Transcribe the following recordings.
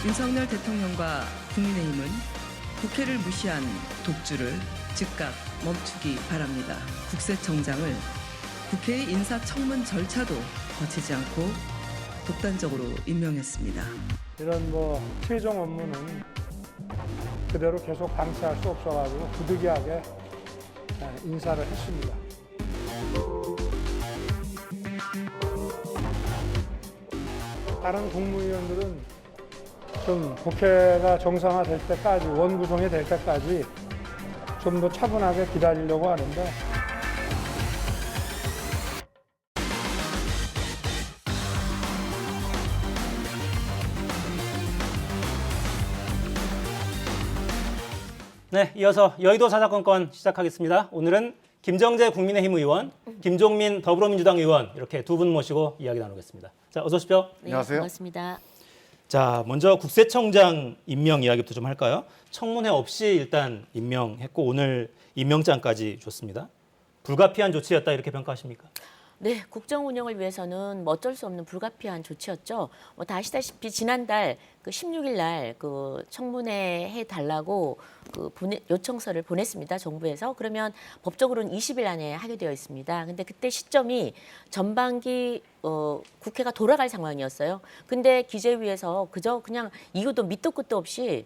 윤석열 대통령과 국민의힘은 국회를 무시한 독주를 즉각 멈추기 바랍니다. 국세청장을 국회의 인사청문 절차도 거치지 않고 독단적으로 임명했습니다. 이런 최종 업무는 그대로 계속 방치할 수 없어가지고 부득이하게 인사를 했습니다. 다른 국무위원들은 좀 국회가 정상화될 때까지, 원구성이 될 때까지 좀 더 차분하게 기다리려고 하는데 네, 이어서 여의도 사사건건 시작하겠습니다. 오늘은 김정재 국민의힘 의원, 김종민 더불어민주당 의원 이렇게 두 분 모시고 이야기 나누겠습니다. 자, 어서 오십시오. 네, 안녕하세요. 반갑습니다. 자, 먼저 국세청장 임명 이야기부터 좀 할까요? 청문회 없이 일단 임명했고 오늘 임명장까지 줬습니다. 불가피한 조치였다 이렇게 평가하십니까? 네, 국정 운영을 위해서는 어쩔 수 없는 불가피한 조치였죠. 다 아시다시피 지난달 16일 날 청문회 해달라고 요청서를 보냈습니다. 정부에서. 그러면 법적으로는 20일 안에 하게 되어 있습니다. 근데 그때 시점이 전반기 국회가 돌아갈 상황이었어요. 근데 기재위에서 그냥 이유도 밑도 끝도 없이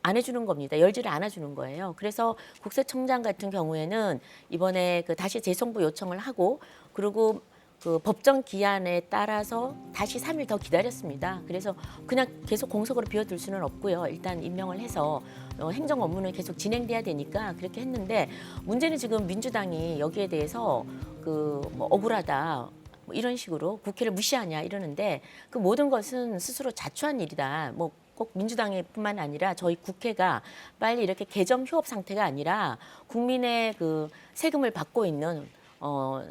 안 해주는 겁니다. 열지를 않아주는 거예요. 그래서 국세청장 같은 경우에는 이번에 다시 재송부 요청을 하고 그리고 법정 기한에 따라서 다시 3일 더 기다렸습니다. 그래서 그냥 계속 공석으로 비워둘 수는 없고요. 일단 임명을 해서 행정 업무는 계속 진행돼야 되니까 그렇게 했는데 문제는 지금 민주당이 여기에 대해서 억울하다. 이런 식으로 국회를 무시하냐 이러는데 그 모든 것은 스스로 자초한 일이다. 꼭 민주당이 뿐만 아니라 저희 국회가 빨리 이렇게 개점 휴업 상태가 아니라 국민의 세금을 받고 있는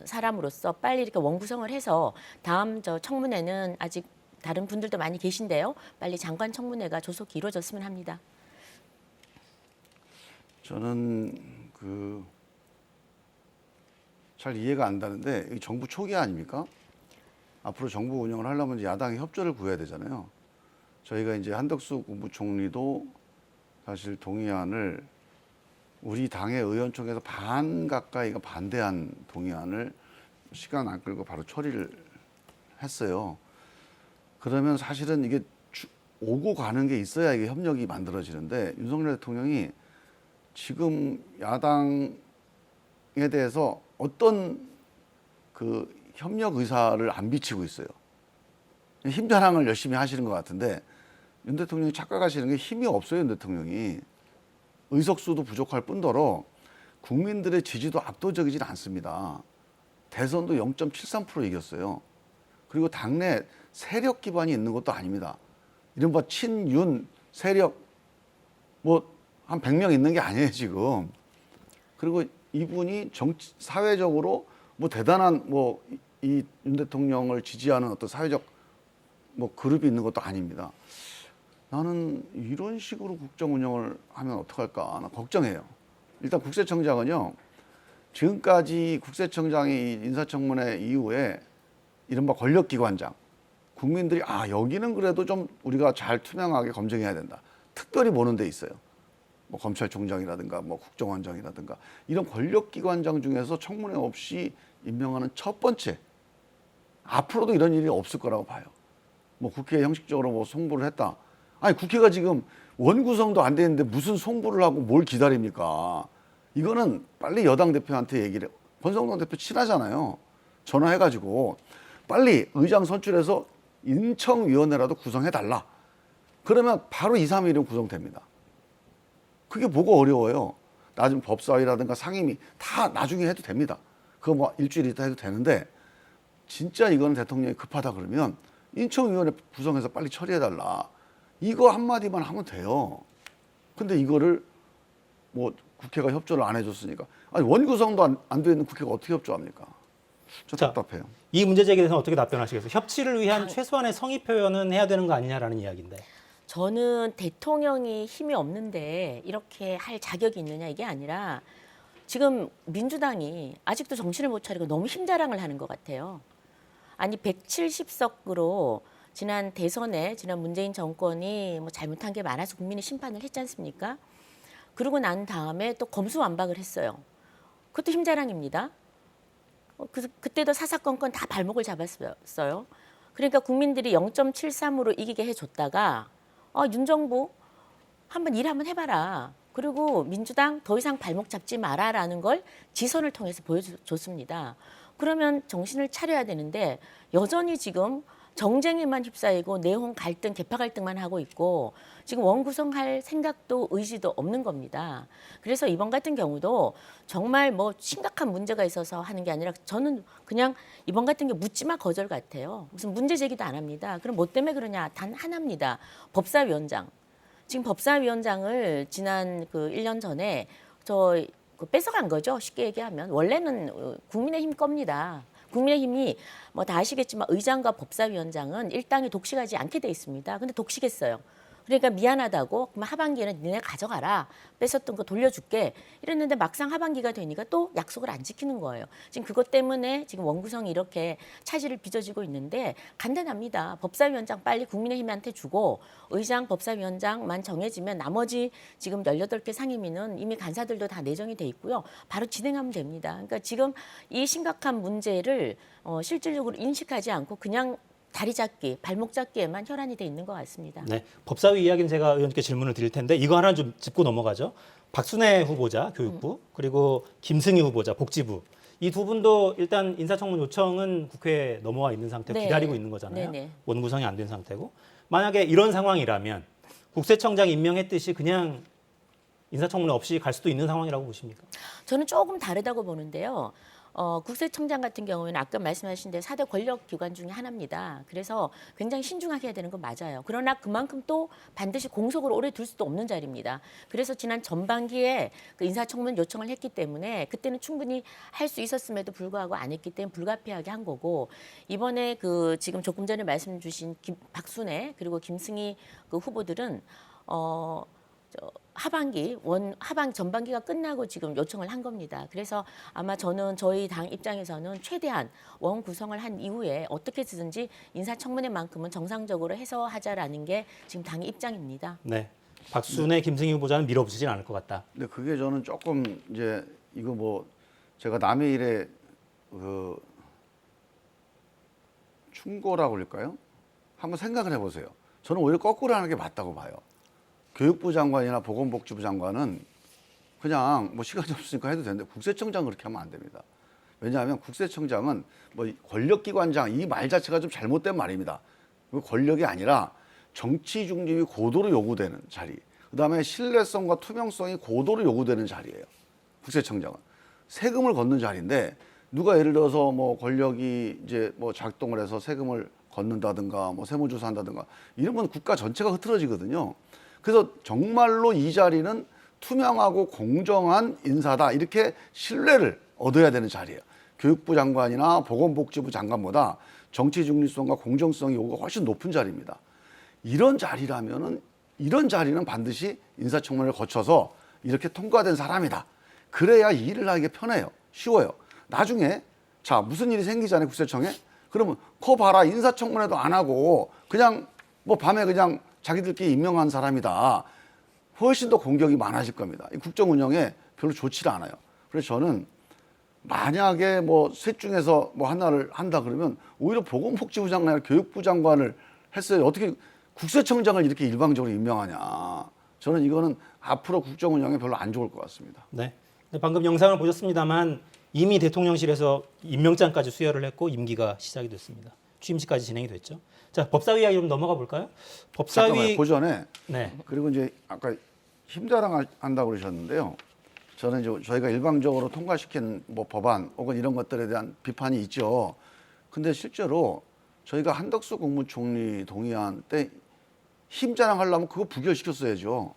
사람으로서 빨리 이렇게 원구성을 해서 다음 청문회는 아직 다른 분들도 많이 계신데요. 빨리 장관 청문회가 조속히 이루어졌으면 합니다. 저는 잘 이해가 안 가는데 이 정부 초기 아닙니까? 앞으로 정부 운영을 하려면 이제 야당의 협조를 구해야 되잖아요. 저희가 이제 한덕수 국무총리도 사실 동의안을 우리 당의 의원총회에서 반 가까이가 반대한 동의안을 시간 안 끌고 바로 처리를 했어요. 그러면 사실은 이게 오고 가는 게 있어야 이게 협력이 만들어지는데 윤석열 대통령이 지금 야당에 대해서 어떤 협력 의사를 안 비치고 있어요. 힘 자랑을 열심히 하시는 것 같은데 윤 대통령이 착각하시는 게 힘이 없어요. 윤 대통령이. 의석수도 부족할 뿐더러 국민들의 지지도 압도적이진 않습니다. 대선도 0.73% 이겼어요. 그리고 당내 세력 기반이 있는 것도 아닙니다. 이른바 친윤 세력 한 100명 있는 게 아니에요 지금. 그리고 이분이 사회적으로 대단한 이 윤 대통령을 지지하는 어떤 사회적 그룹이 있는 것도 아닙니다. 나는 이런 식으로 국정 운영을 하면 어떡할까 나 걱정해요. 일단 국세청장은요. 지금까지 국세청장이 인사청문회 이후에 이른바 권력기관장 국민들이 여기는 그래도 좀 우리가 잘 투명하게 검증해야 된다. 특별히 보는 데 있어요. 검찰총장이라든가 국정원장이라든가 이런 권력기관장 중에서 청문회 없이 임명하는 첫 번째. 앞으로도 이런 일이 없을 거라고 봐요. 국회에 형식적으로 송부를 했다. 아니 국회가 지금 원구성도 안 돼 있는데 무슨 송부를 하고 뭘 기다립니까? 이거는 빨리 여당 대표한테 얘기를 권성동 대표 친하잖아요. 전화해가지고 빨리 의장 선출해서 인청위원회라도 구성해달라. 그러면 바로 2, 3일이면 구성됩니다. 그게 뭐가 어려워요. 나중 법사위라든가 상임위 다 나중에 해도 됩니다. 그거 일주일 있다 해도 되는데 진짜 이거는 대통령이 급하다 그러면 인청위원회 구성해서 빨리 처리해달라. 이거 한마디만 하면 돼요. 근데 이거를 국회가 협조를 안 해줬으니까. 아니 원구성도 안 돼 있는 국회가 어떻게 협조합니까? 저 답답해요. 이 문제 제기에 대해서는 어떻게 답변하시겠어요? 협치를 위한 최소한의 성의 표현은 해야 되는 거 아니냐라는 이야기인데. 저는 대통령이 힘이 없는데 이렇게 할 자격이 있느냐 이게 아니라 지금 민주당이 아직도 정신을 못 차리고 너무 힘자랑을 하는 것 같아요. 아니 170석으로 지난 대선에 지난 문재인 정권이 뭐 잘못한 게 많아서 국민이 심판을 했지 않습니까? 그러고 난 다음에 또 검수완박을 했어요. 그것도 힘자랑입니다. 그때도 사사건건 다 발목을 잡았어요. 그러니까 국민들이 0.73으로 이기게 해줬다가 윤 정부 한번 일 한번 해봐라. 그리고 민주당 더 이상 발목 잡지 마라라는 걸 지선을 통해서 보여줬습니다. 그러면 정신을 차려야 되는데 여전히 지금 정쟁에만 휩싸이고 내홍 갈등, 계파 갈등만 하고 있고 지금 원구성할 생각도 의지도 없는 겁니다. 그래서 이번 같은 경우도 정말 뭐 심각한 문제가 있어서 하는 게 아니라 저는 그냥 이번 같은 게 묻지마 거절 같아요. 무슨 문제 제기도 안 합니다. 그럼 뭐 때문에 그러냐? 단 하나입니다. 법사위원장. 지금 법사위원장을 지난 그 1년 전에 뺏어간 거죠. 쉽게 얘기하면. 원래는 국민의힘 겁니다. 국민의힘이 뭐 다 아시겠지만 의장과 법사위원장은 일당이 독식하지 않게 돼 있습니다. 근데 독식했어요. 그러니까 미안하다고 그럼 하반기에는 니네 가져가라. 뺏었던 거 돌려줄게. 이랬는데 막상 하반기가 되니까 또 약속을 안 지키는 거예요. 지금 그것 때문에 지금 원구성이 이렇게 차질을 빚어지고 있는데 간단합니다. 법사위원장 빨리 국민의힘한테 주고 의장 법사위원장만 정해지면 나머지 지금 18개 상임위는 이미 간사들도 다 내정이 돼 있고요. 바로 진행하면 됩니다. 그러니까 지금 이 심각한 문제를 실질적으로 인식하지 않고 그냥 다리 잡기, 발목 잡기에만 혈안이 돼 있는 것 같습니다. 네, 법사위 이야기는 제가 의원님께 질문을 드릴 텐데 이거 하나 좀 짚고 넘어가죠. 박순애 후보자 교육부 그리고 김승희 후보자 복지부 이 두 분도 일단 인사청문 요청은 국회에 넘어와 있는 상태고 네. 기다리고 있는 거잖아요. 네네. 원구성이 안 된 상태고 만약에 이런 상황이라면 국세청장 임명했듯이 그냥 인사청문회 없이 갈 수도 있는 상황이라고 보십니까? 저는 조금 다르다고 보는데요. 국세청장 같은 경우에는 아까 말씀하신 대로 4대 권력기관 중에 하나입니다. 그래서 굉장히 신중하게 해야 되는 건 맞아요. 그러나 그만큼 또 반드시 공석으로 오래 둘 수도 없는 자리입니다. 그래서 지난 전반기에 그 인사청문 요청을 했기 때문에 그때는 충분히 할 수 있었음에도 불구하고 안 했기 때문에 불가피하게 한 거고 이번에 그 지금 조금 전에 말씀 주신 박순애 그리고 김승희 그 후보들은 하반기 전반기가 끝나고 지금 요청을 한 겁니다. 그래서 아마 저는 저희 당 입장에서는 최대한 원 구성을 한 이후에 어떻게든지 인사청문회만큼은 정상적으로 해서 하자라는 게 지금 당의 입장입니다. 네, 박순애, 김승희 후보자는 밀어붙이진 않을 것 같다. 근데 그게 저는 조금 이제 이거 뭐 제가 남의 일에 그 충고라고 할까요? 한번 생각을 해보세요. 저는 오히려 거꾸로 하는 게 맞다고 봐요. 교육부 장관이나 보건복지부 장관은 그냥 뭐 시간이 없으니까 해도 되는데 국세청장 그렇게 하면 안 됩니다. 왜냐하면 국세청장은 뭐 권력기관장 이 말 자체가 좀 잘못된 말입니다. 권력이 아니라 정치 중립이 고도로 요구되는 자리. 그다음에 신뢰성과 투명성이 고도로 요구되는 자리예요. 국세청장은 세금을 걷는 자리인데 누가 예를 들어서 뭐 권력이 이제 뭐 작동을 해서 세금을 걷는다든가 뭐 세무조사한다든가 이러면 국가 전체가 흐트러지거든요. 그래서 정말로 이 자리는 투명하고 공정한 인사다 이렇게 신뢰를 얻어야 되는 자리예요. 교육부 장관이나 보건복지부 장관보다 정치 중립성과 공정성이 요구가 훨씬 높은 자리입니다. 이런 자리라면은 이런 자리는 반드시 인사청문회를 거쳐서 이렇게 통과된 사람이다. 그래야 이 일을 하기가 편해요. 쉬워요. 나중에 자 무슨 일이 생기잖아요 국세청에. 그러면 거 봐라 인사청문회도 안 하고 그냥 뭐 밤에 그냥 자기들끼리 임명한 사람이다. 훨씬 더 공격이 많아질 겁니다. 이 국정 운영에 별로 좋지 않아요. 그래서 저는 만약에 뭐 셋 중에서 뭐 하나를 한다 그러면 오히려 보건복지부 장관, 교육부 장관을 했어요. 어떻게 국세청장을 이렇게 일방적으로 임명하냐. 저는 이거는 앞으로 국정 운영에 별로 안 좋을 것 같습니다. 네. 방금 영상을 보셨습니다만 이미 대통령실에서 임명장까지 수여를 했고 임기가 시작이 됐습니다. 취임식까지 진행이 됐죠. 자, 법사위 이야기 좀 넘어가 볼까요? 법사위 잠깐만요. 그 전에 네. 그리고 이제 아까 힘자랑 한다고 그러셨는데요. 저는 이제 저희가 일방적으로 통과시킨 뭐 법안 혹은 이런 것들에 대한 비판이 있죠. 근데 실제로 저희가 한덕수 국무총리 동의안 때 힘자랑 하려면 그거 부결시켰어야죠.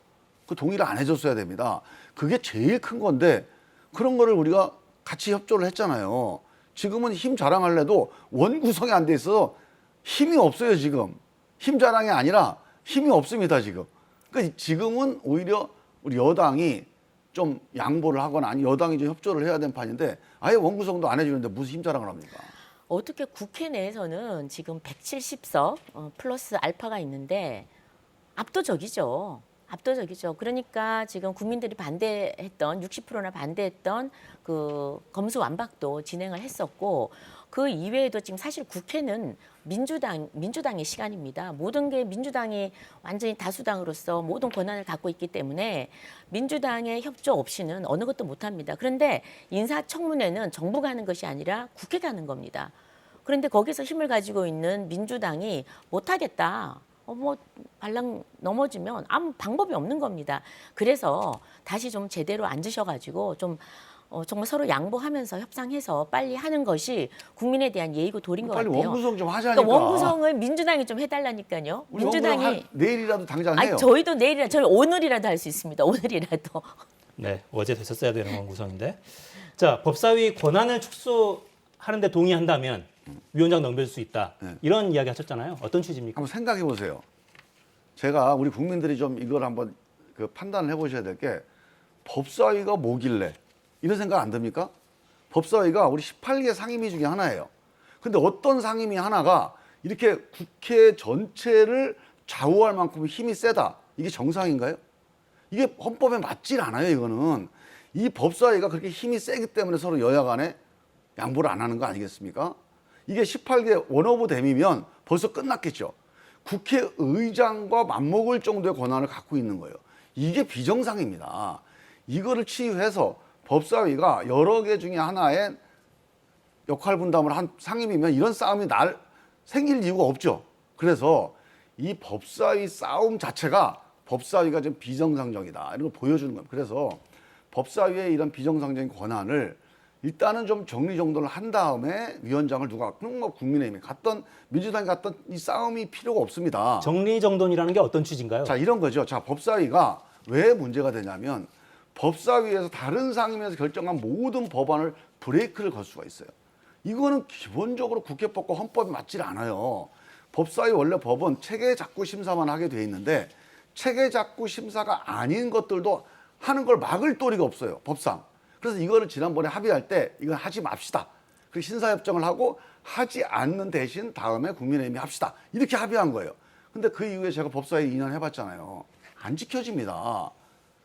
그 동의를 안 해줬어야 됩니다. 그게 제일 큰 건데 그런 거를 우리가 같이 협조를 했잖아요. 지금은 힘 자랑할래도 원구성이 안 돼 있어서 힘이 없어요, 지금. 힘 자랑이 아니라 힘이 없습니다, 지금. 그러니까 지금은 오히려 우리 여당이 좀 양보를 하거나 아니 여당이 좀 협조를 해야 되는 판인데 아예 원구성도 안 해주는데 무슨 힘 자랑을 합니까? 어떻게 국회 내에서는 지금 170석 플러스 알파가 있는데 압도적이죠. 압도적이죠. 그러니까 지금 국민들이 반대했던 60%나 반대했던 그 검수완박도 진행을 했었고 그 이외에도 지금 사실 국회는 민주당의 시간입니다. 모든 게 민주당이 완전히 다수당으로서 모든 권한을 갖고 있기 때문에 민주당의 협조 없이는 어느 것도 못합니다. 그런데 인사청문회는 정부가 하는 것이 아니라 국회가 하는 겁니다. 그런데 거기서 힘을 가지고 있는 민주당이 못하겠다. 뭐 발랑 넘어지면 아무 방법이 없는 겁니다. 그래서 다시 좀 제대로 앉으셔가지고 좀 정말 서로 양보하면서 협상해서 빨리 하는 것이 국민에 대한 예의고 도리인 것 빨리 같아요. 원구성 좀 하자니까. 그러니까 원구성을 민주당이 좀 해달라니까요. 우리 원구성 내일이라도 당장 해요. 아니 저희도 내일이라 저희 오늘이라도 할 수 있습니다. 오늘이라도. 네, 어제 됐었어야 되는 원구성인데. 자, 법사위 권한을 축소하는데 동의한다면 위원장 넘길 수 있다. 네. 이런 이야기 하셨잖아요. 어떤 취지입니까? 한번 생각해 보세요. 제가 우리 국민들이 좀 이걸 한번 그 판단을 해보셔야 될 게 법사위가 뭐길래 이런 생각 안 듭니까? 법사위가 우리 18개 상임위 중에 하나예요. 근데 어떤 상임위 하나가 이렇게 국회 전체를 좌우할 만큼 힘이 세다. 이게 정상인가요? 이게 헌법에 맞질 않아요, 이거는. 이 법사위가 그렇게 힘이 세기 때문에 서로 여야 간에 양보를 안 하는 거 아니겠습니까? 이게 18개 원오브 댐이면 벌써 끝났겠죠. 국회의장과 맞먹을 정도의 권한을 갖고 있는 거예요. 이게 비정상입니다. 이거를 치유해서 법사위가 여러 개 중에 하나의 역할 분담을 한 상임이면 이런 싸움이 생길 이유가 없죠. 그래서 이 법사위 싸움 자체가 법사위가 좀 비정상적이다. 이런 걸 보여주는 겁니다. 그래서 법사위의 이런 비정상적인 권한을 일단은 좀 정리정돈을 한 다음에 위원장을 누가 그런 거 국민의힘이 갔던 민주당이 갔던 이 싸움이 필요가 없습니다. 정리정돈이라는 게 어떤 취지인가요? 자, 이런 거죠. 자, 법사위가 왜 문제가 되냐면 법사위에서 다른 상임위에서 결정한 모든 법안을 브레이크를 걸 수가 있어요. 이거는 기본적으로 국회법과 헌법에 맞질 않아요. 법사위 원래 법은 체계작구 심사만 하게 돼 있는데 체계작구 심사가 아닌 것들도 하는 걸 막을 도리가 없어요. 법상. 그래서 이거를 지난번에 합의할 때 이건 하지 맙시다. 그 신사협정을 하고 하지 않는 대신 다음에 국민의힘이 합시다. 이렇게 합의한 거예요. 근데 그 이후에 제가 법사위 2년 해봤잖아요. 안 지켜집니다.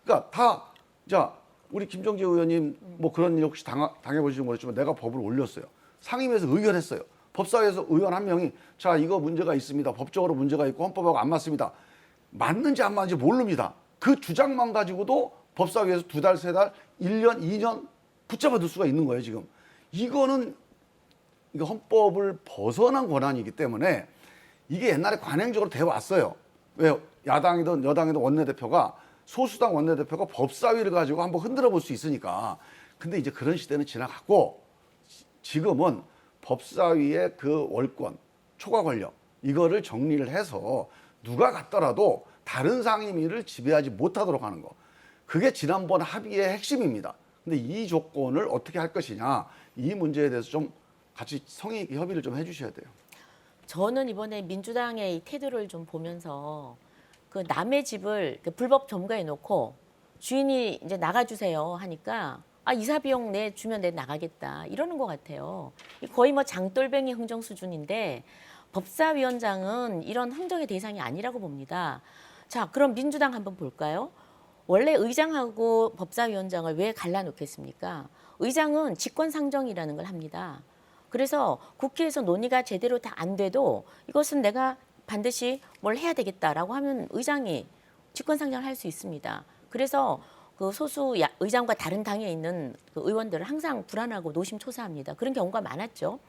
그러니까 자, 우리 김정재 의원님 뭐 그런 일 혹시 당해보시지 모르겠지만 내가 법을 올렸어요. 상임위에서 의결했어요. 법사위에서 의원 한 명이 자, 이거 문제가 있습니다. 법적으로 문제가 있고 헌법하고 안 맞습니다. 맞는지 안 맞는지 모릅니다. 그 주장만 가지고도 법사위에서 2달, 3달, 1년, 2년 붙잡아 둘 수가 있는 거예요, 지금. 이거는 이거 헌법을 벗어난 권한이기 때문에 이게 옛날에 관행적으로 돼 왔어요. 왜 야당이든 여당이든 원내대표가 소수당 원내대표가 법사위를 가지고 한번 흔들어 볼 수 있으니까. 근데 이제 그런 시대는 지나갔고 지금은 법사위의 그 월권, 초과 권력 이거를 정리를 해서 누가 갔더라도 다른 상임위를 지배하지 못하도록 하는 거. 그게 지난번 합의의 핵심입니다. 근데 이 조건을 어떻게 할 것이냐, 이 문제에 대해서 좀 같이 성의 있게 협의를 좀 해주셔야 돼요. 저는 이번에 민주당의 이 태도를 좀 보면서 그 남의 집을 불법 점거해 놓고 주인이 이제 나가주세요 하니까 이사 비용 내 주면 내 나가겠다 이러는 것 같아요. 거의 뭐 장돌뱅이 흥정 수준인데 법사위원장은 이런 흥정의 대상이 아니라고 봅니다. 자, 그럼 민주당 한번 볼까요? 원래 의장하고 법사위원장을 왜 갈라놓겠습니까? 의장은 직권상정이라는 걸 합니다. 그래서 국회에서 논의가 제대로 다 안 돼도 이것은 내가 반드시 뭘 해야 되겠다라고 하면 의장이 직권상정을 할 수 있습니다. 그래서 그 소수 의장과 다른 당에 있는 그 의원들을 항상 불안하고 노심초사합니다. 그런 경우가 많았죠.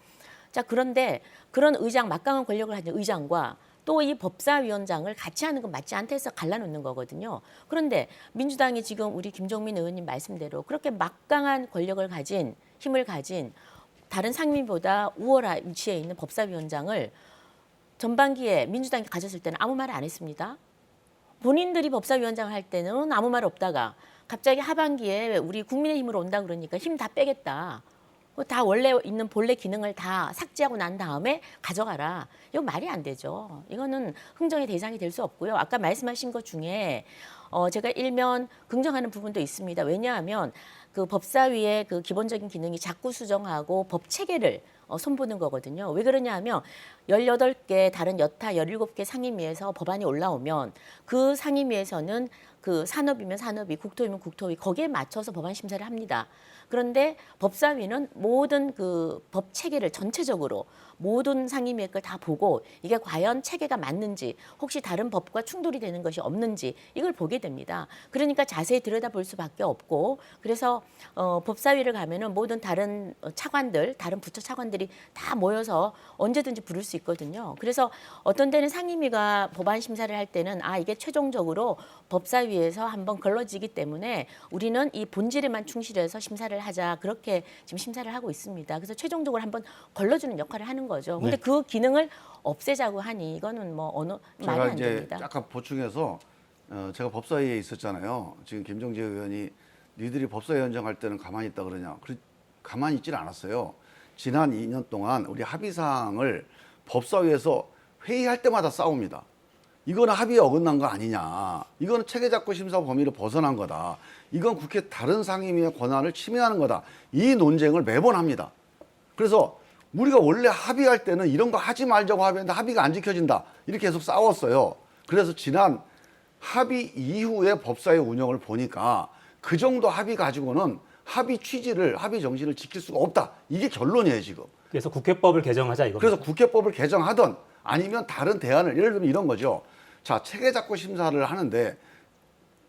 자, 그런데 그런 의장, 막강한 권력을 가진 의장과 또 이 법사위원장을 같이 하는 건 맞지 않다 해서 갈라놓는 거거든요. 그런데 민주당이 지금 우리 김종민 의원님 말씀대로 그렇게 막강한 권력을 가진, 힘을 가진 다른 상임위보다 우월한 위치에 있는 법사위원장을 전반기에 민주당이 가졌을 때는 아무 말 안 했습니다. 본인들이 법사위원장을 할 때는 아무 말 없다가 갑자기 하반기에 우리 국민의힘으로 온다 그러니까 힘 다 빼겠다. 다 원래 있는 본래 기능을 다 삭제하고 난 다음에 가져가라. 이거 말이 안 되죠. 이거는 흥정의 대상이 될 수 없고요. 아까 말씀하신 것 중에 제가 일면 긍정하는 부분도 있습니다. 왜냐하면 그 법사위의 그 기본적인 기능이 자꾸 수정하고 법 체계를 손보는 거거든요. 왜 그러냐 하면 18개 다른 여타 17개 상임위에서 법안이 올라오면 그 상임위에서는 그 산업이면 산업위, 국토위면 국토위 거기에 맞춰서 법안 심사를 합니다. 그런데 법사위는 모든 그 법 체계를 전체적으로 모든 상임위의 걸 다 보고 이게 과연 체계가 맞는지 혹시 다른 법과 충돌이 되는 것이 없는지 이걸 보게 됩니다. 그러니까 자세히 들여다볼 수밖에 없고 그래서 법사위를 가면은 모든 다른 차관들, 다른 부처 차관들이 다 모여서 언제든지 부를 수 있거든요. 그래서 어떤 데는 상임위가 법안 심사를 할 때는 이게 최종적으로 법사위에서 한번 걸러지기 때문에 우리는 이 본질에만 충실해서 심사를 하자 그렇게 지금 심사를 하고 있습니다. 그래서 최종적으로 한번 걸러주는 역할을 하는 거죠. 근데 네. 그 기능을 없애자고 하니 이거는 뭐 말이 제가 안 이제 됩니다. 약간 보충해서 제가 법사위에 있었잖아요. 지금 김정재 의원이 니들이 법사위원장 할 때는 가만히 있다 그러냐. 가만히 있질 않았어요. 지난 2년 동안 우리 합의사항을 법사위에서 회의할 때마다 싸웁니다. 이거는 합의에 어긋난 거 아니냐. 이거는 체계작고 심사 범위를 벗어난 거다. 이건 국회 다른 상임위의 권한을 침해하는 거다. 이 논쟁을 매번 합니다. 그래서 우리가 원래 합의할 때는 이런 거 하지 말자고 합의했는데 합의가 안 지켜진다. 이렇게 계속 싸웠어요. 그래서 지난 합의 이후에 법사위 운영을 보니까 그 정도 합의 가지고는 합의 취지를, 합의 정신을 지킬 수가 없다. 이게 결론이에요, 지금. 그래서 국회법을 개정하자 이거. 그래서 국회법을 개정하든 아니면 다른 대안을, 예를 들면 이런 거죠. 자, 체계작고 심사를 하는데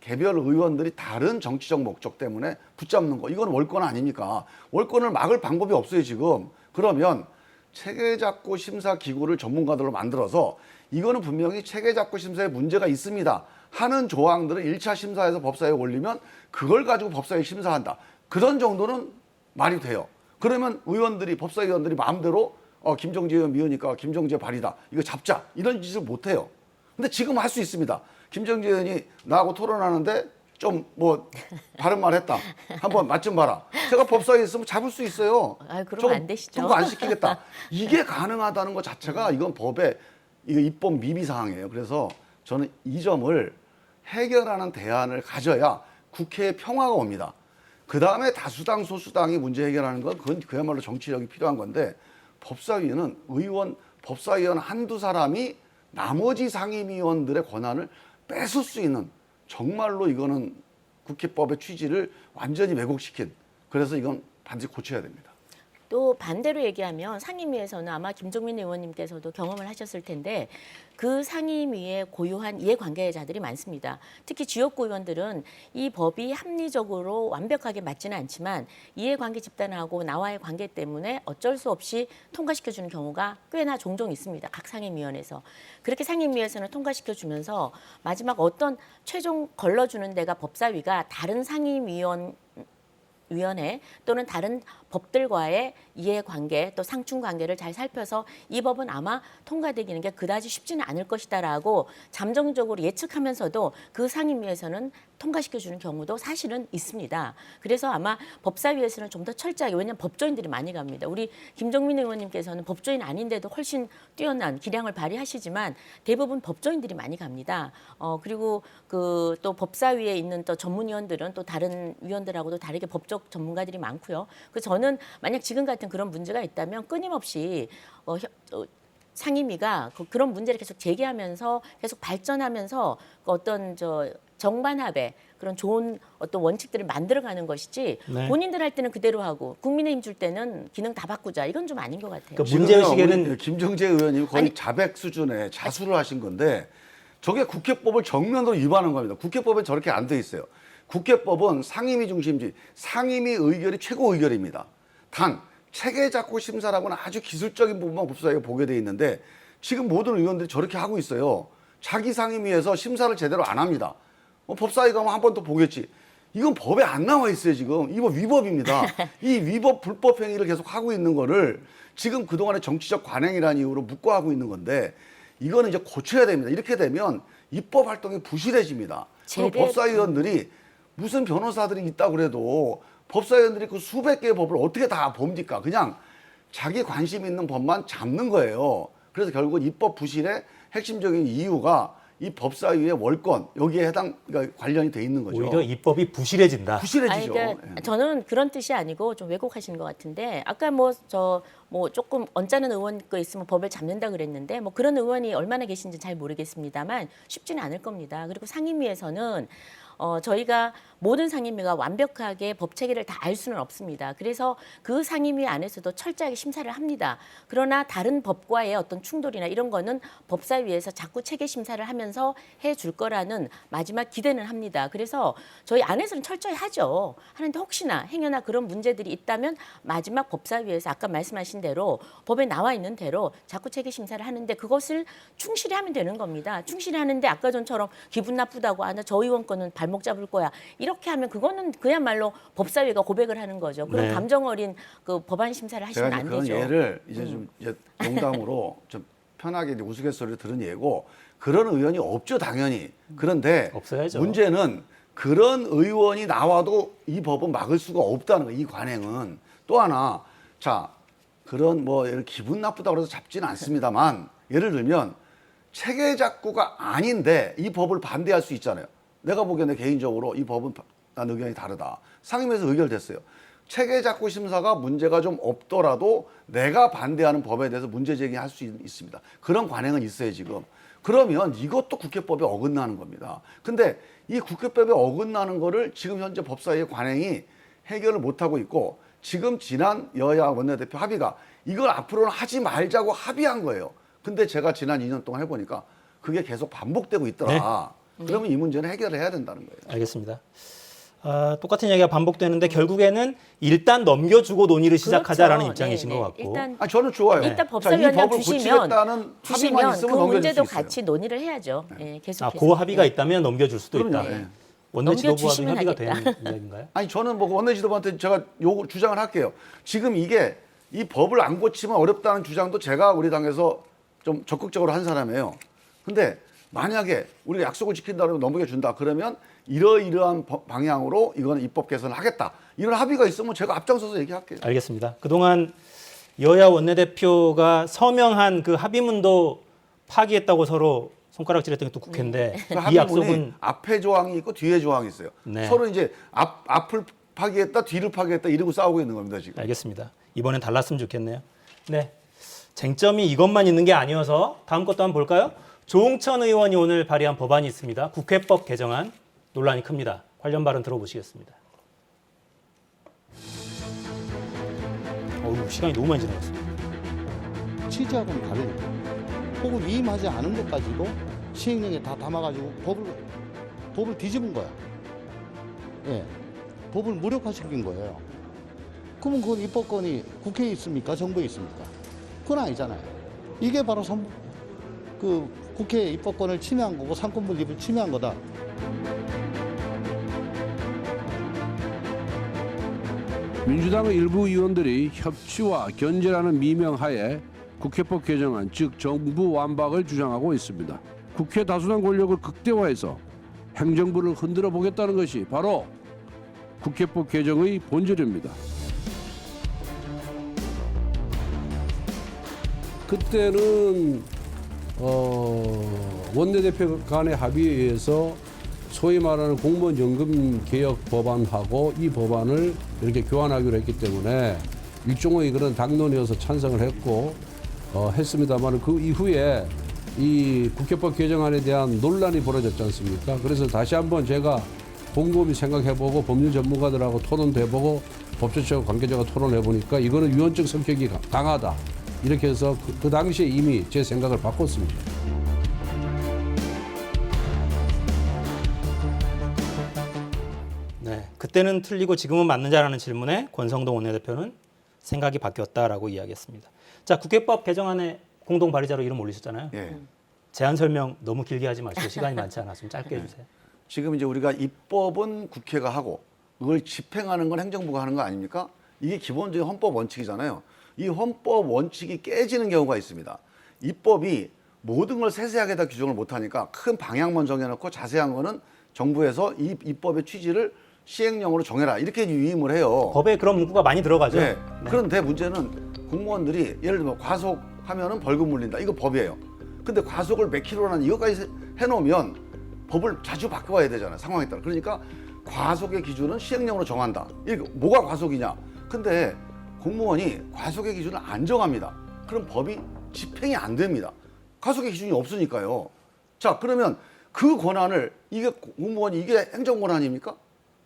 개별 의원들이 다른 정치적 목적 때문에 붙잡는 거. 이건 월권 아닙니까? 월권을 막을 방법이 없어요, 지금. 그러면 체계작고 심사 기구를 전문가들로 만들어서 이거는 분명히 체계작고 심사에 문제가 있습니다 하는 조항들을 1차 심사에서 법사위에 올리면 그걸 가지고 법사위에 심사한다. 그런 정도는 말이 돼요. 그러면 의원들이, 법사위원들이 마음대로 김정재 의원 미우니까 김정재 발이다. 이거 잡자. 이런 짓을 못 해요. 근데 지금 할 수 있습니다. 김정재 의원이 나하고 토론하는데 좀 뭐 바른 말 했다. 한번 맛 좀 봐라. 제가 법사위에 있으면 잡을 수 있어요. 그러면 안 되시죠. 통과 안 시키겠다. 이게 가능하다는 것 자체가 이건 법의 이거 입법 미비 사항이에요. 그래서 저는 이 점을 해결하는 대안을 가져야 국회에 평화가 옵니다. 그 다음에 다수당 소수당이 문제 해결하는 건 그건 그야말로 정치력이 필요한 건데 법사위는 법사위원 한두 사람이 나머지 상임위원들의 권한을 뺏을 수 있는 정말로 이거는 국회법의 취지를 완전히 왜곡시킨 그래서 이건 반드시 고쳐야 됩니다. 또 반대로 얘기하면 상임위에서는 아마 김종민 의원님께서도 경험을 하셨을 텐데 그 상임위에 고유한 이해관계자들이 많습니다. 특히 지역구 의원들은 이 법이 합리적으로 완벽하게 맞지는 않지만 이해관계 집단하고 나와의 관계 때문에 어쩔 수 없이 통과시켜주는 경우가 꽤나 종종 있습니다. 각 상임위원회에서. 그렇게 상임위에서는 통과시켜주면서 마지막 어떤 최종 걸러주는 데가 법사위가 다른 위원회 또는 다른 법들과의 이해관계 또 상충관계를 잘 살펴서 이 법은 아마 통과되기는 게 그다지 쉽지는 않을 것이다라고 잠정적으로 예측하면서도 그 상임위에서는 통과시켜주는 경우도 사실은 있습니다. 그래서 아마 법사위에서는 좀 더 철저하게 왜냐하면 법조인들이 많이 갑니다. 우리 김종민 의원님께서는 법조인 아닌데도 훨씬 뛰어난 기량을 발휘하시지만 대부분 법조인들이 많이 갑니다. 그리고 그 또 법사위에 있는 또 전문위원들은 또 다른 위원들하고도 다르게 법적 전문가들이 많고요. 그래서 저는 만약 지금 같은 그런 문제가 있다면 끊임없이 상임위가 그런 문제를 계속 제기하면서 계속 발전하면서 어떤 정반합의 그런 좋은 어떤 원칙들을 만들어가는 것이지 네. 본인들 할 때는 그대로 하고 국민의힘 줄 때는 기능 다 바꾸자 이건 좀 아닌 것 같아요. 그러니까 문제의식에는 지금요, 김정재 의원님 거의 자백 수준의 자수를 하신 건데 저게 국회법을 정면으로 위반한 겁니다. 국회법에 저렇게 안 돼 있어요. 국회법은 상임위 중심지, 상임위 의결이 최고 의결입니다. 단 체계작고 심사라고는 아주 기술적인 부분만 법사위가 보게 돼 있는데 지금 모든 의원들이 저렇게 하고 있어요. 자기 상임위에서 심사를 제대로 안 합니다. 법사위 가면 한 번 더 보겠지. 이건 법에 안 나와 있어요, 지금. 이거 위법입니다. 이 위법, 불법 행위를 계속 하고 있는 거를 지금 그동안의 정치적 관행이라는 이유로 묵과하고 있는 건데 이거는 이제 고쳐야 됩니다. 이렇게 되면 입법 활동이 부실해집니다. 그리고 법사위원들이 무슨 변호사들이 있다고 그래도 법사위원들이 그 수백 개의 법을 어떻게 다 봅니까? 그냥 자기 관심 있는 법만 잡는 거예요. 그래서 결국은 입법 부실의 핵심적인 이유가 이 법사위의 월권 여기에 그러니까 관련이 돼 있는 거죠. 오히려 입법이 부실해진다. 부실해지죠. 그러니까 예. 저는 그런 뜻이 아니고 좀 왜곡하시는 것 같은데 아까 뭐 조금 언짢은 의원 거 있으면 법을 잡는다 그랬는데 뭐 그런 의원이 얼마나 계신지 잘 모르겠습니다만 쉽지는 않을 겁니다. 그리고 상임위에서는 저희가 모든 상임위가 완벽하게 법 체계를 다 알 수는 없습니다. 그래서 그 상임위 안에서도 철저하게 심사를 합니다. 그러나 다른 법과의 어떤 충돌이나 이런 거는 법사위에서 자꾸 체계 심사를 하면서 해줄 거라는 마지막 기대는 합니다. 그래서 저희 안에서는 철저히 하죠. 하는데 혹시나 행여나 그런 문제들이 있다면 마지막 법사위에서 아까 말씀하신 대로 법에 나와 있는 대로 자꾸 체계 심사를 하는데 그것을 충실히 하면 되는 겁니다. 충실히 하는데 아까 전처럼 기분 나쁘다고 나 저 의원 거는 발목 잡을 거야. 이렇게 하면 그거는 그야말로 법사위가 고백을 하는 거죠. 그런 네. 감정 어린 그 법안 심사를 하시면 제가 안 그런 되죠. 예를 이제 좀 이제 농담으로 좀 편하게 이제 우스갯소리를 들은 예고 그런 의원이 없죠 당연히. 그런데 없어야죠. 문제는 그런 의원이 나와도 이 법은 막을 수가 없다는 거예요. 이 관행은. 또 하나 자 그런 뭐 예를 기분 나쁘다고 해서 잡지는 않습니다만 예를 들면 체계 작구가 아닌데 이 법을 반대할 수 있잖아요. 내가 보기에는 개인적으로 이 법은 난 의견이 다르다. 상임위에서 의결됐어요. 체계 작구 심사가 문제가 좀 없더라도 내가 반대하는 법에 대해서 문제 제기할 수 있습니다. 그런 관행은 있어요 지금. 그러면 이것도 국회법에 어긋나는 겁니다. 근데 이 국회법에 어긋나는 거를 지금 현재 법사위의 관행이 해결을 못하고 있고 지금 지난 여야 원내대표 합의가 이걸 앞으로는 하지 말자고 합의한 거예요. 근데 제가 지난 2년 동안 해보니까 그게 계속 반복되고 있더라. 그러면 이 문제는 해결을 해야 된다는 거예요. 알겠습니다. 똑같은 이야기가 반복되는데 결국에는 일단 넘겨주고 논의를 시작하자라는 그렇죠. 입장이신 네, 것 네. 같고. 일단 아 저는 좋아요. 일단 자, 이 법사위원장 법을 고치겠다는 합의만 있으면 그 넘겨줄 문제도 수 있어요. 같이 논의를 해야죠. 예, 계속해서. 그 합의가 있다면 넘겨줄 수도 있다. 그럼요. 네. 원내 지도부와도 넘겨주시면 합의가 하겠다. 된 이야기인가요? 아니 저는 뭐 원내 지도부한테 제가 요구 주장을 할게요. 지금 이게 이 법을 안 고치면 어렵다는 주장도 제가 우리 당에서 좀 적극적으로 한 사람이에요. 근데 만약에 우리가 약속을 지킨다고 넘겨준다 그러면 이러이러한 방향으로 이거는 입법 개선을 하겠다. 이런 합의가 있으면 제가 앞장서서 얘기할게요. 알겠습니다. 그동안 여야 원내대표가 서명한 그 합의문도 파기했다고 서로 손가락질했던 게 또 국회인데 그 이 합의문이 약속은 앞에 조항이 있고 뒤에 조항이 있어요. 네. 서로 이제 앞을 파기했다 뒤를 파기했다 이러고 싸우고 있는 겁니다 지금. 알겠습니다. 이번엔 달랐으면 좋겠네요. 네, 쟁점이 이것만 있는 게 아니어서 다음 것도 한번 볼까요? 조응천 의원이 오늘 발의한 법안이 있습니다. 국회법 개정안 논란이 큽니다. 관련 발언 들어보시겠습니다. 시간이 너무 많이 지나갔습니다. 취지하고는 다르니까. 혹은 위임하지 않은 것까지도 시행령에 다 담아가지고 법을 뒤집은 거야. 예. 법을 무력화시킨 거예요. 그러면 그건 입법권이 국회에 있습니까? 정부에 있습니까? 그건 아니잖아요. 이게 바로 국회 입법권을 침해한 거고 상권 분립을 침해한 거다. 민주당의 일부 의원들이 협치와 견제라는 미명하에 국회법 개정안, 즉 정부 완박을 주장하고 있습니다. 국회 다수당 권력을 극대화해서 행정부를 흔들어 보겠다는 것이 바로 국회법 개정의 본질입니다. 그때는 원내대표 간의 합의에 의해서 소위 말하는 공무원 연금 개혁 법안하고 이 법안을 이렇게 교환하기로 했기 때문에 일종의 그런 당론이어서 찬성을 했고 했습니다만 그 이후에 이 국회법 개정안에 대한 논란이 벌어졌지 않습니까? 그래서 다시 한번 제가 곰곰이 생각해보고 법률 전문가들하고 토론도 해보고 법조처 관계자가 토론해보니까 이거는 유언적 성격이 강하다. 이렇게 해서 그 당시에 이미 제 생각을 바꿨습니다. 네, 그때는 틀리고 지금은 맞느냐라는 질문에 권성동 원내대표는 생각이 바뀌었다라고 이야기했습니다. 자, 국회법 개정안에 공동 발의자로 이름 올리셨잖아요. 예. 제안 설명 너무 길게 하지 마시고 시간이 많지 않아 좀 짧게 해주세요. 지금 이제 우리가 입법은 국회가 하고 그걸 집행하는 건 행정부가 하는 거 아닙니까? 이게 기본적인 헌법 원칙이잖아요. 이 헌법 원칙이 깨지는 경우가 있습니다. 입법이 모든 걸 세세하게 다 규정을 못하니까 큰 방향만 정해놓고 자세한 거는 정부에서 이 입법의 취지를 시행령으로 정해라 이렇게 위임을 해요. 법에 그런 문구가 많이 들어가죠. 네. 그런데 문제는 공무원들이 예를 들면 과속하면은 벌금 물린다. 이거 법이에요. 근데 과속을 몇 킬로나 이것까지 해놓으면 법을 자주 바꿔야 되잖아요. 상황에 따라. 그러니까 과속의 기준은 시행령으로 정한다. 이게 뭐가 과속이냐? 근데 공무원이 과속의 기준을 안 정합니다. 그럼 법이 집행이 안 됩니다. 과속의 기준이 없으니까요. 자, 그러면 그 권한을 이게 공무원이 이게 행정 권한입니까?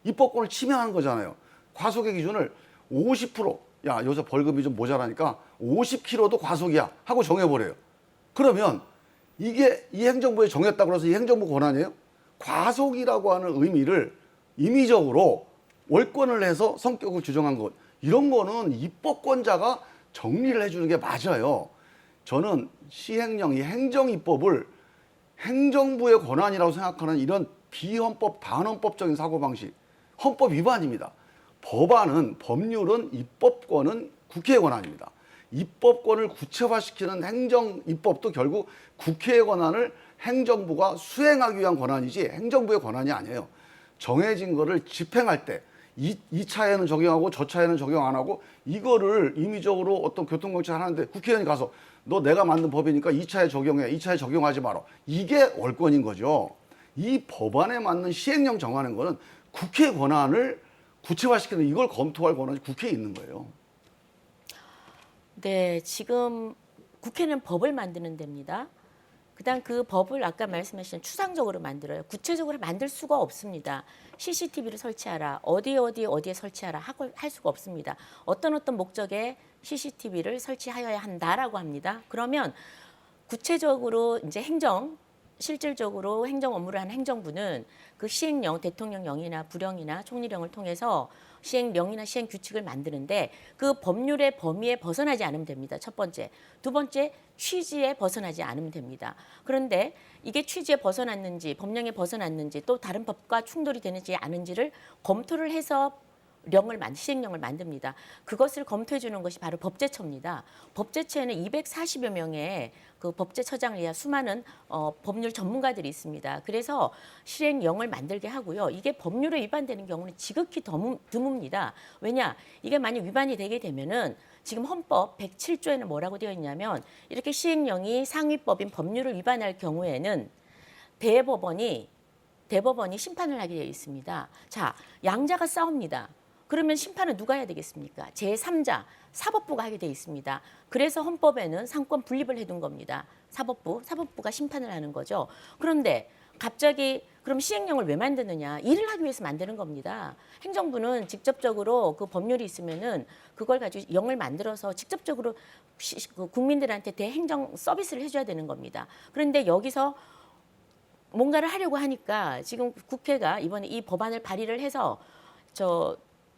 입법권을 침해하는 거잖아요. 과속의 기준을 50%, 야, 요새 벌금이 좀 모자라니까 50km도 과속이야 하고 정해버려요. 그러면 이게 이 행정부에 정했다고 해서 이 행정부 권한이에요? 과속이라고 하는 의미를 임의적으로 월권을 해서 성격을 규정한 것, 이런 거는 입법권자가 정리를 해주는 게 맞아요. 저는 시행령, 이 행정입법을 행정부의 권한이라고 생각하는 이런 비헌법, 반헌법적인 사고방식, 헌법 위반입니다. 법안은, 법률은, 입법권은 국회의 권한입니다. 입법권을 구체화시키는 행정입법도 결국 국회의 권한을 행정부가 수행하기 위한 권한이지 행정부의 권한이 아니에요. 정해진 거를 집행할 때 이 차에는 적용하고 저 차에는 적용 안 하고 이거를 임의적으로 어떤 교통정책을 하는데 국회의원이 가서 너 내가 만든 법이니까 이 차에 적용해, 이 차에 적용하지 마라. 이게 월권인 거죠. 이 법안에 맞는 시행령 정하는 거는 국회의 권한을 구체화시키는, 이걸 검토할 권한이 국회에 있는 거예요. 네, 지금 국회는 법을 만드는 데입니다. 그다음 그 법을 아까 말씀하신 추상적으로 만들어요. 구체적으로 만들 수가 없습니다. CCTV를 설치하라, 어디에 설치하라 하고 할 수가 없습니다. 어떤 목적에 CCTV를 설치하여야 한다라고 합니다. 그러면 구체적으로 이제 실질적으로 행정 업무를 하는 행정부는 그 시행령, 대통령령이나 부령이나 총리령을 통해서 시행령이나 시행 규칙을 만드는데 그 법률의 범위에 벗어나지 않으면 됩니다. 첫 번째. 두 번째, 취지에 벗어나지 않으면 됩니다. 그런데 이게 취지에 벗어났는지, 법령에 벗어났는지, 또 다른 법과 충돌이 되는지 아닌지를 검토를 해서 시행령을 만듭니다. 그것을 검토해 주는 것이 바로 법제처입니다. 법제처에는 240여 명의 그 법제처장을 위한 수많은 법률 전문가들이 있습니다. 그래서 시행령을 만들게 하고요. 이게 법률에 위반되는 경우는 지극히 드뭅니다. 왜냐? 이게 만약 위반이 되게 되면은 지금 헌법 107조에는 뭐라고 되어 있냐면 이렇게 시행령이 상위법인 법률을 위반할 경우에는 대법원이 심판을 하게 되어 있습니다. 자, 양자가 싸웁니다. 그러면 심판은 누가 해야 되겠습니까? 제3자, 사법부가 하게 돼 있습니다. 그래서 헌법에는 상권 분립을 해둔 겁니다. 사법부가 심판을 하는 거죠. 그런데 갑자기 그럼 시행령을 왜 만드느냐? 일을 하기 위해서 만드는 겁니다. 행정부는 직접적으로 그 법률이 있으면은 그걸 가지고 영을 만들어서 직접적으로 국민들한테 대행정 서비스를 해줘야 되는 겁니다. 그런데 여기서 뭔가를 하려고 하니까 지금 국회가 이번에 이 법안을 발의를 해서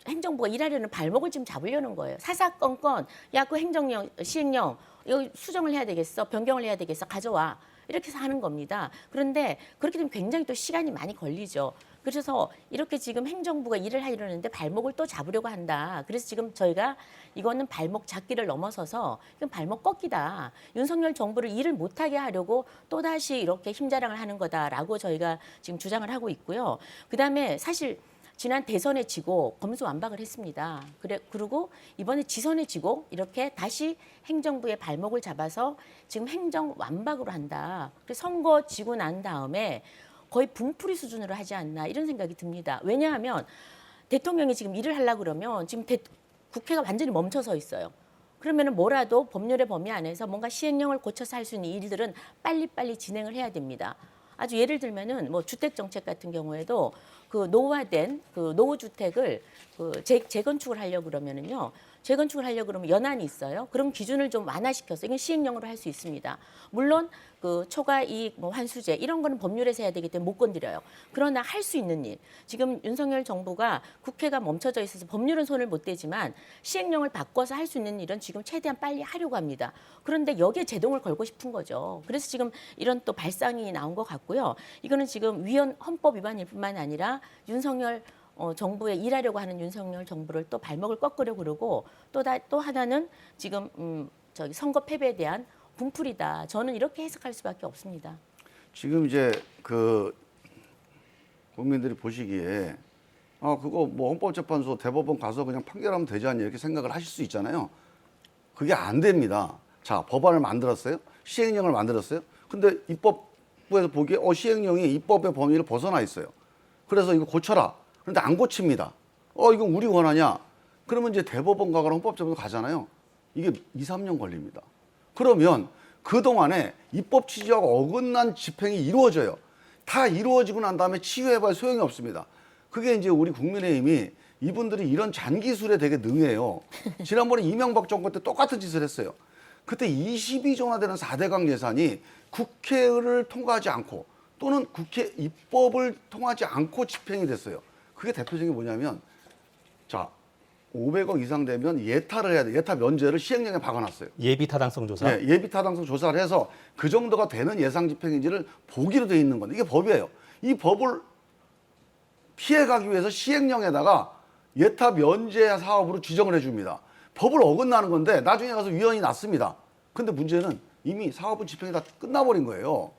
행정부가 일하려는 발목을 지금 잡으려는 거예요. 사사건건 야, 그 행정령, 시행령 이거 수정을 해야 되겠어, 변경을 해야 되겠어, 가져와. 이렇게 해서 하는 겁니다. 그런데 그렇게 되면 굉장히 또 시간이 많이 걸리죠. 그래서 이렇게 지금 행정부가 일을 하려는데 발목을 또 잡으려고 한다. 그래서 지금 저희가 이거는 발목 잡기를 넘어서서 이건 발목 꺾기다. 윤석열 정부를 일을 못하게 하려고 또다시 이렇게 힘자랑을 하는 거다라고 저희가 지금 주장을 하고 있고요. 그다음에 사실 지난 대선에 지고 검수완박을 했습니다. 그리고 이번에 지선에 지고 이렇게 다시 행정부의 발목을 잡아서 지금 행정완박으로 한다. 그래서 선거 지고 난 다음에 거의 분풀이 수준으로 하지 않나 이런 생각이 듭니다. 왜냐하면 대통령이 지금 일을 하려고 그러면 지금 국회가 완전히 멈춰서 있어요. 그러면은 뭐라도 법률의 범위 안에서 뭔가 시행령을 고쳐서 할 수 있는 일들은 빨리빨리 진행을 해야 됩니다. 아주 예를 들면은 뭐 주택 정책 같은 경우에도 그 노후화된 그 노후 주택을 재건축을 하려고 그러면은요. 재건축을 하려고 그러면 연한이 있어요. 그럼 기준을 좀 완화시켜서 이건 시행령으로 할 수 있습니다. 물론 그 초과 이익 뭐 환수제 이런 거는 법률에서 해야 되기 때문에 못 건드려요. 그러나 할 수 있는 일. 지금 윤석열 정부가 국회가 멈춰져 있어서 법률은 손을 못 대지만 시행령을 바꿔서 할 수 있는 일은 지금 최대한 빨리 하려고 합니다. 그런데 여기에 제동을 걸고 싶은 거죠. 그래서 지금 이런 또 발상이 나온 것 같고요. 이거는 지금 헌법 위반일 뿐만 아니라 윤석열 정부에 일하려고 하는 윤석열 정부를 또 발목을 꺾으려고 그러고 또 하나는 지금 선거 패배에 대한 분풀이다. 저는 이렇게 해석할 수밖에 없습니다. 지금 이제 그 국민들이 보시기에 그거 뭐 헌법재판소 대법원 가서 그냥 판결하면 되지 않냐 이렇게 생각을 하실 수 있잖아요. 그게 안 됩니다. 자, 법안을 만들었어요. 시행령을 만들었어요. 근데 입법 입법부에서 보기에 시행령이 입법의 범위를 벗어나 있어요. 그래서 이거 고쳐라. 그런데 안 고칩니다. 이건 우리 권하냐? 그러면 이제 대법원 가거나 헌법재판소 가잖아요. 이게 2, 3년 걸립니다. 그러면 그동안에 입법 취지와 어긋난 집행이 이루어져요. 다 이루어지고 난 다음에 치유해봐야 소용이 없습니다. 그게 이제 우리 국민의힘이 이분들이 이런 잔기술에 되게 능해요. 지난번에 이명박 정권 때 똑같은 짓을 했어요. 그때 22조나 되는 4대강 예산이 국회를 통과하지 않고 또는 국회 입법을 통하지 않고 집행이 됐어요. 그게 대표적인 게 뭐냐면, 자, 500억 이상 되면 예타를 해야 돼. 예타 면제를 시행령에 박아놨어요. 예비 타당성 조사. 네, 예비 타당성 조사를 해서 그 정도가 되는 예상 집행인지를 보기로 돼 있는 건데 이게 법이에요. 이 법을 피해가기 위해서 시행령에다가 예타 면제 사업으로 지정을 해줍니다. 법을 어긋나는 건데 나중에 가서 위헌이 났습니다. 근데 문제는 이미 사업은 집행이 다 끝나버린 거예요.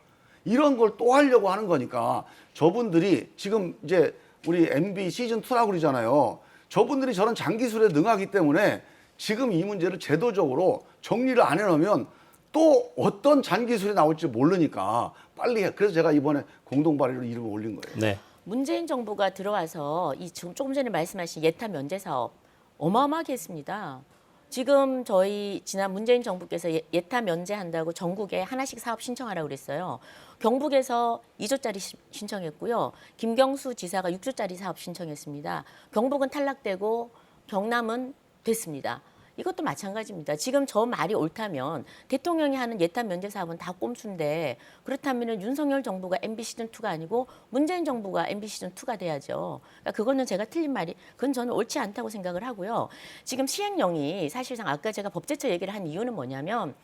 이런 걸 또 하려고 하는 거니까 저분들이 지금 이제 우리 MB 시즌2라고 그러잖아요. 저분들이 저런 장기술에 능하기 때문에 지금 이 문제를 제도적으로 정리를 안 해놓으면 또 어떤 장기술이 나올지 모르니까 빨리 해. 그래서 제가 이번에 공동 발의로 이름을 올린 거예요. 네. 문재인 정부가 들어와서 이 지금 조금 전에 말씀하신 예타 면제 사업 어마어마하게 했습니다. 지금 저희 지난 문재인 정부께서 예타 면제한다고 전국에 하나씩 사업 신청하라고 그랬어요. 경북에서 2조짜리 신청했고요. 김경수 지사가 6조짜리 사업 신청했습니다. 경북은 탈락되고 경남은 됐습니다. 이것도 마찬가지입니다. 지금 저 말이 옳다면 대통령이 하는 예타 면제 사업은 다 꼼수인데 그렇다면 윤석열 정부가 MB 시즌2가 아니고 문재인 정부가 MB 시즌2가 돼야죠. 그러니까 그거는 제가 틀린 말이 그건 저는 옳지 않다고 생각을 하고요. 지금 시행령이 사실상 아까 제가 법제처 얘기를 한 이유는 뭐냐면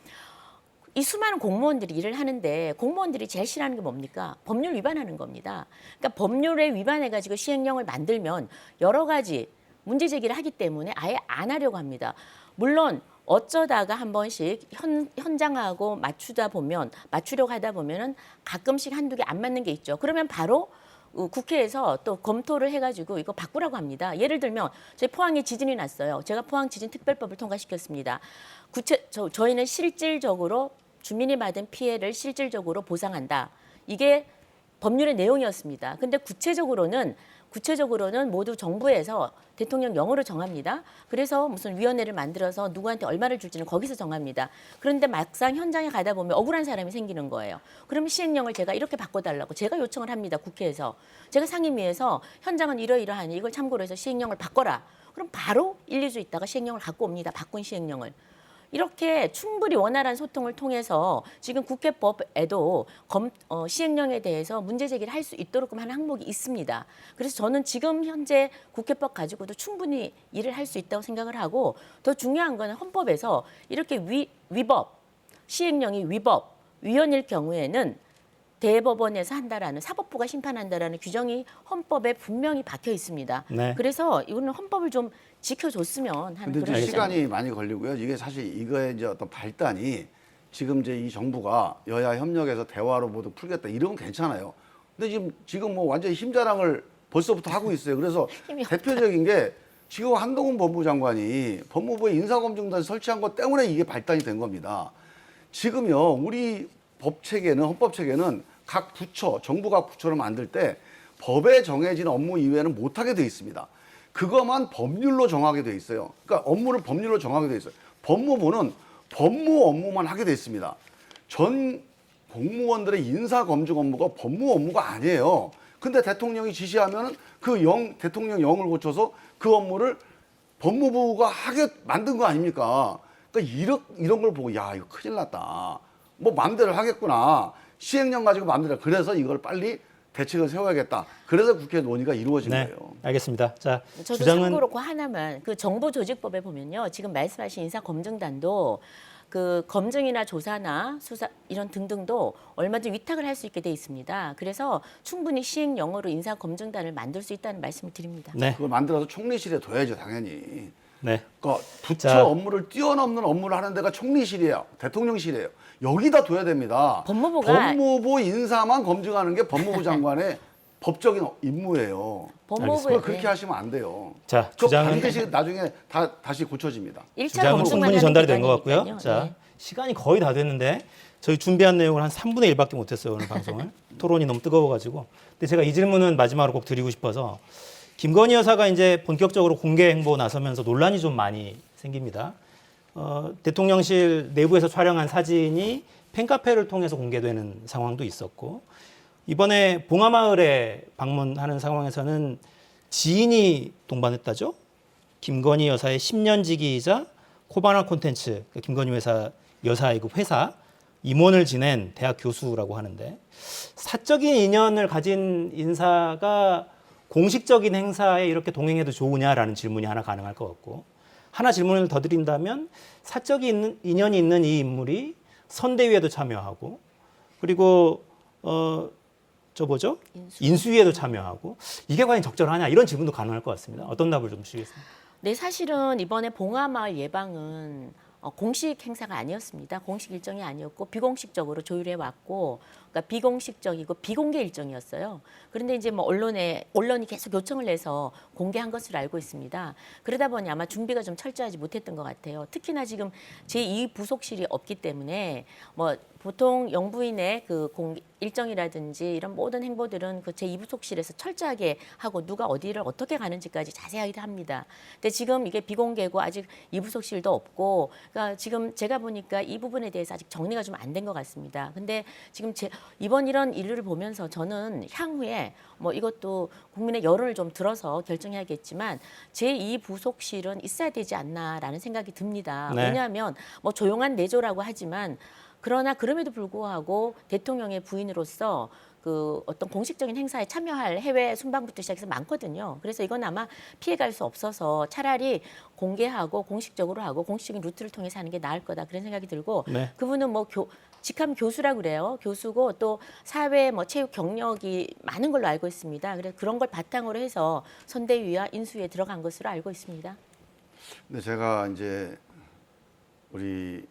이 수많은 공무원들이 일을 하는데 공무원들이 제일 싫어하는 게 뭡니까? 법률 위반하는 겁니다. 그러니까 법률에 위반해가지고 시행령을 만들면 여러 가지 문제 제기를 하기 때문에 아예 안 하려고 합니다. 물론 어쩌다가 한 번씩 현장하고 맞추려고 하다 보면은 가끔씩 한두 개 안 맞는 게 있죠. 그러면 바로 국회에서 또 검토를 해가지고 이거 바꾸라고 합니다. 예를 들면 저희 포항에 지진이 났어요. 제가 포항 지진 특별법을 통과시켰습니다. 저희는 실질적으로 주민이 받은 피해를 실질적으로 보상한다. 이게 법률의 내용이었습니다. 근데 구체적으로는 모두 정부에서 대통령령으로 정합니다. 그래서 무슨 위원회를 만들어서 누구한테 얼마를 줄지는 거기서 정합니다. 그런데 막상 현장에 가다 보면 억울한 사람이 생기는 거예요. 그러면 시행령을 제가 이렇게 바꿔달라고 제가 요청을 합니다. 국회에서. 제가 상임위에서 현장은 이러이러하니 이걸 참고로 해서 시행령을 바꿔라. 그럼 바로 1, 2주 있다가 시행령을 갖고 옵니다. 바꾼 시행령을. 이렇게 충분히 원활한 소통을 통해서 지금 국회법에도 시행령에 대해서 문제 제기를 할 수 있도록 하는 항목이 있습니다. 그래서 저는 지금 현재 국회법 가지고도 충분히 일을 할 수 있다고 생각을 하고 더 중요한 거는 헌법에서 이렇게 위법, 시행령이 위헌일 경우에는 대법원에서 한다라는 사법부가 심판한다라는 규정이 헌법에 분명히 박혀 있습니다. 네. 그래서 이거는 헌법을 좀 지켜줬으면 하는 근데 그런 이제 입장입니다. 시간이 많이 걸리고요. 이게 사실 이거의 이제 어떤 발단이 지금 이제 이 정부가 여야 협력해서 대화로 모두 풀겠다 이런 건 괜찮아요. 근데 지금 뭐 완전히 힘자랑을 벌써부터 하고 있어요. 그래서 힘이 대표적인 게 지금 한동훈 법무부 장관이 법무부에 인사검증단 설치한 것 때문에 이게 발단이 된 겁니다. 지금요 우리 법 체계는 헌법 체계는 각 부처, 정부 각 부처를 만들 때 법에 정해진 업무 이외에는 못하게 돼 있습니다. 그것만 법률로 정하게 돼 있어요. 그러니까 업무를 법률로 정하게 돼 있어요. 법무부는 법무 업무만 하게 돼 있습니다. 전 공무원들의 인사 검증 업무가 법무 업무가 아니에요. 근데 대통령이 지시하면은 대통령령을 고쳐서 그 업무를 법무부가 하게 만든 거 아닙니까? 그러니까 이런 걸 보고 야 이거 큰일 났다. 뭐 마음대로 하겠구나. 시행령 가지고 마음대로. 그래서 이걸 빨리 대책을 세워야겠다. 그래서 국회 논의가 이루어진 네. 거예요. 알겠습니다. 자, 저도 주장은 참고로 그 하나만 그 정보조직법에 보면요. 지금 말씀하신 인사검증단도 그 검증이나 조사나 수사 이런 등등도 얼마든지 위탁을 할 수 있게 돼 있습니다. 그래서 충분히 시행령으로 인사검증단을 만들 수 있다는 말씀을 드립니다. 네. 그걸 만들어서 총리실에 둬야죠, 당연히. 네. 그러니까 부처 자. 업무를 뛰어넘는 업무를 하는 데가 총리실이에요. 대통령실이에요. 여기다 둬야 됩니다. 법무부 인사만 검증하는 게 법무부 장관의 법적인 임무예요. 그걸 그렇게 하시면 안 돼요. 자, 그거 주장은 반드시 나중에 다시 고쳐집니다. 주장은 충분히 전달이 된 것 같고요. 네. 자, 시간이 거의 다 됐는데 저희 준비한 내용을 한 3분의 1밖에 못했어요, 오늘 방송을. 토론이 너무 뜨거워가지고. 근데 제가 이 질문은 마지막으로 꼭 드리고 싶어서 김건희 여사가 이제 본격적으로 공개 행보 나서면서 논란이 좀 많이 생깁니다. 대통령실 내부에서 촬영한 사진이 팬카페를 통해서 공개되는 상황도 있었고, 이번에 봉하마을에 방문하는 상황에서는 지인이 동반했다죠. 김건희 여사의 10년지기이자 코바나 콘텐츠, 김건희 여사의 그 회사 임원을 지낸 대학 교수라고 하는데, 사적인 인연을 가진 인사가 공식적인 행사에 이렇게 동행해도 좋으냐라는 질문이 하나 가능할 것 같고, 하나 질문을 더 드린다면 사적인 인연이 있는 이 인물이 선대위에도 참여하고, 그리고 인수위에도 참여하고, 이게 과연 적절하냐 이런 질문도 가능할 것 같습니다. 어떤 답을 좀 주시겠습니까? 네, 사실은 이번에 봉하마을 예방은 공식 행사가 아니었습니다. 공식 일정이 아니었고 비공식적으로 조율해 왔고, 그러니까 비공식적이고 비공개 일정이었어요. 그런데 이제 뭐 언론이 계속 요청을 내서 공개한 것으로 알고 있습니다. 그러다 보니 아마 준비가 좀 철저하지 못했던 것 같아요. 특히나 지금 제2 부속실이 없기 때문에 뭐 보통 영부인의 그 일정이라든지 이런 모든 행보들은 그 제2부속실에서 철저하게 하고 누가 어디를 어떻게 가는지까지 자세하게 합니다. 근데 지금 이게 비공개고 아직 2부속실도 없고, 그러니까 지금 제가 보니까 이 부분에 대해서 아직 정리가 좀 안 된 것 같습니다. 근데 지금 이번 이런 일을 보면서 저는 향후에 뭐 이것도 국민의 여론을 좀 들어서 결정해야겠지만 제2부속실은 있어야 되지 않나라는 생각이 듭니다. 네. 왜냐하면 뭐 조용한 내조라고 하지만 그러나 그럼에도 불구하고 대통령의 부인으로서 그 어떤 공식적인 행사에 참여할 해외 순방부터 시작해서 많거든요. 그래서 이건 아마 피해갈 수 없어서 차라리 공개하고 공식적으로 하고 공식적인 루트를 통해서 하는 게 나을 거다 그런 생각이 들고, 네. 그분은 뭐 직함 교수라고 그래요. 교수고 또 사회 뭐 체육 경력이 많은 걸로 알고 있습니다. 그래서 그런 걸 바탕으로 해서 선대위와 인수위에 들어간 것으로 알고 있습니다. 근데 제가 이제 우리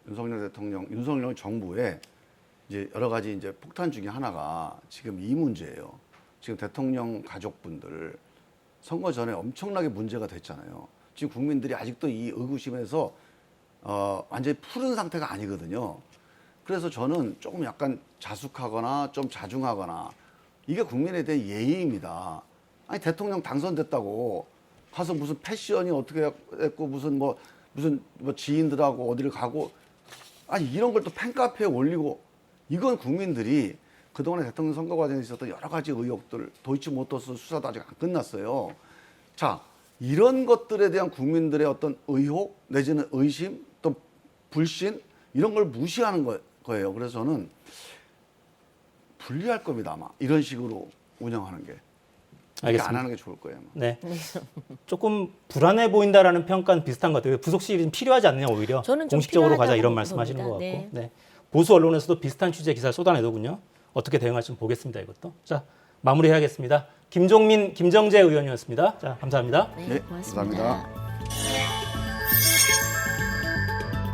윤석열 정부에 이제 여러 가지 이제 폭탄 중에 하나가 지금 이 문제예요. 지금 대통령 가족분들 선거 전에 엄청나게 문제가 됐잖아요. 지금 국민들이 아직도 이 의구심에서 완전히 푸른 상태가 아니거든요. 그래서 저는 조금 약간 자숙하거나 좀 자중하거나, 이게 국민에 대한 예의입니다. 아니 대통령 당선됐다고 가서 무슨 패션이 어떻게 했고 무슨 지인들하고 어디를 가고, 아니 이런 걸 또 팬카페에 올리고, 이건 국민들이 그동안에 대통령 선거 과정에 있었던 여러 가지 의혹들, 도이치모터스 수사도 아직 안 끝났어요. 자, 이런 것들에 대한 국민들의 어떤 의혹 내지는 의심 또 불신, 이런 걸 무시하는 거예요. 그래서 저는 불리할 겁니다, 아마 이런 식으로 운영하는 게. 이렇게 알겠습니다. 안 하는 게 좋을 거예요, 아마. 네. 조금 불안해 보인다라는 평가는 비슷한 것 같아요. 부속실이 좀 필요하지 않느냐, 오히려 저는 좀 공식적으로 가자 필요하다고 이런 말씀하시는 것 같고. 봅니다. 네. 보수 언론에서도 비슷한 취재 기사를 쏟아내더군요. 어떻게 대응할지 좀 보겠습니다, 이것도. 자, 마무리해야겠습니다. 김종민, 김정재 의원이었습니다. 자, 감사합니다. 네, 네, 고맙습니다. 감사합니다.